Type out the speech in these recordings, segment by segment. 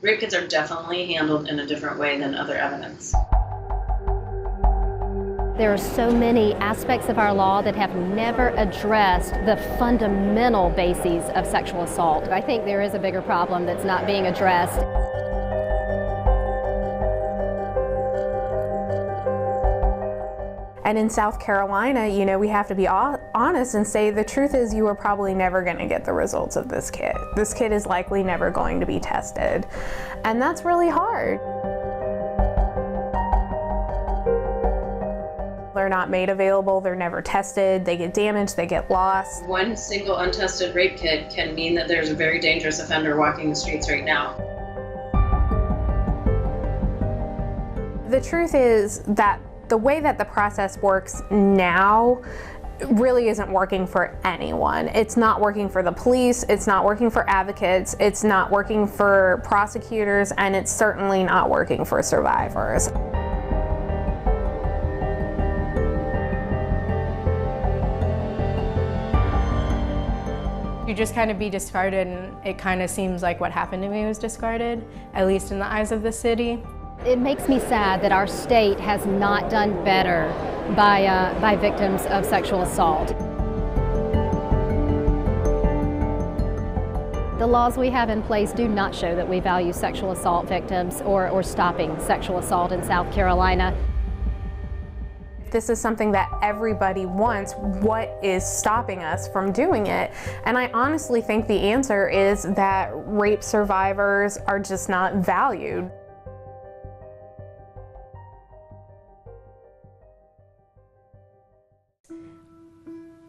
Rape kits are definitely handled in a different way than other evidence. There are so many aspects of our law that have never addressed the fundamental bases of sexual assault. I think there is a bigger problem that's not being addressed. And in South Carolina, you know, we have to be honest and say the truth is you are probably never going to get the results of this kit. This kit is likely never going to be tested. And that's really hard. They're not made available, they're never tested, they get damaged, they get lost. One single untested rape kit can mean that there's a very dangerous offender walking the streets right now. The truth is that the way that the process works now really isn't working for anyone. It's not working for the police, it's not working for advocates, it's not working for prosecutors, and it's certainly not working for survivors. You just kind of be discarded, and it kind of seems like what happened to me was discarded, at least in the eyes of the city. It makes me sad that our state has not done better by victims of sexual assault. The laws we have in place do not show that we value sexual assault victims or stopping sexual assault in South Carolina. This is something that everybody wants. What is stopping us from doing it? And I honestly think the answer is that rape survivors are just not valued.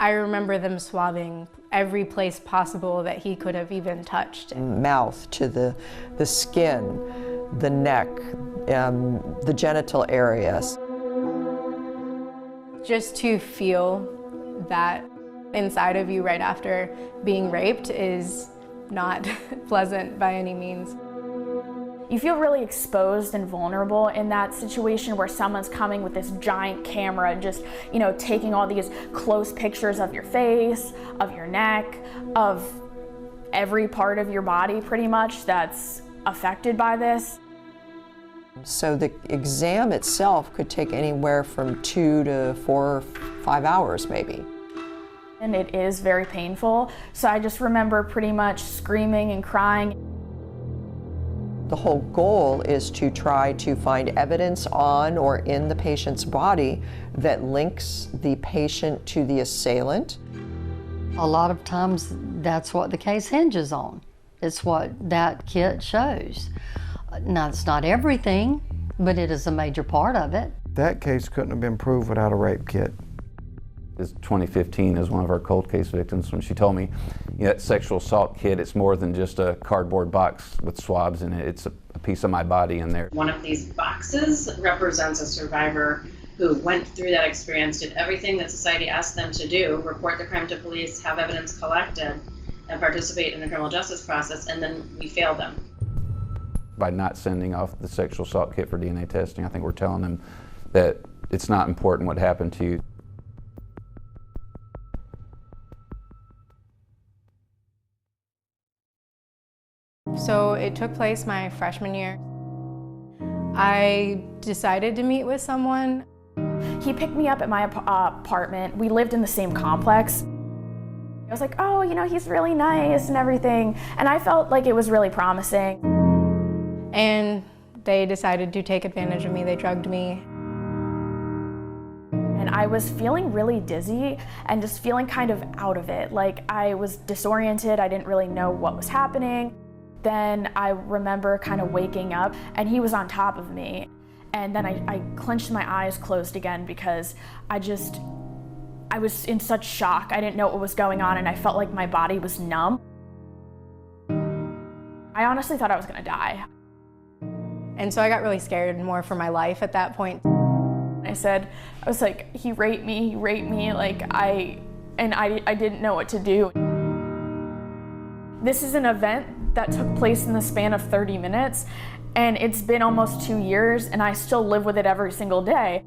I remember them swabbing every place possible that he could have even touched. Mouth to the skin, the neck, the genital areas. Just to feel that inside of you right after being raped is not pleasant by any means. You feel really exposed and vulnerable in that situation where someone's coming with this giant camera and just, you know, taking all these close pictures of your face, of your neck, of every part of your body pretty much that's affected by this. So the exam itself could take anywhere from 2 to 4 or 5 hours maybe. And it is very painful. So I just remember pretty much screaming and crying. The whole goal is to try to find evidence on or in the patient's body that links the patient to the assailant. A lot of times that's what the case hinges on. It's what that kit shows. Now, it's not everything, but it is a major part of it. That case couldn't have been proved without a rape kit. This 2015 is one of our cold case victims when she told me, you know, that sexual assault kit, it's more than just a cardboard box with swabs in it. It's a piece of my body in there. One of these boxes represents a survivor who went through that experience, did everything that society asked them to do, report the crime to police, have evidence collected, and participate in the criminal justice process, and then we failed them. By not sending off the sexual assault kit for DNA testing, I think we're telling them that it's not important what happened to you. So it took place my freshman year. I decided to meet with someone. He picked me up at my apartment. We lived in the same complex. I was like, oh, you know, he's really nice and everything. And I felt like it was really promising. And they decided to take advantage of me. They drugged me. And I was feeling really dizzy and just feeling kind of out of it. Like I was disoriented. I didn't really know what was happening. Then I remember kind of waking up and he was on top of me. And then I clenched my eyes closed again because I was in such shock. I didn't know what was going on and I felt like my body was numb. I honestly thought I was gonna die. And so I got really scared more for my life at that point. I was like, he raped me, like I didn't know what to do. This is an event that took place in the span of 30 minutes, and it's been almost 2 years, and I still live with it every single day.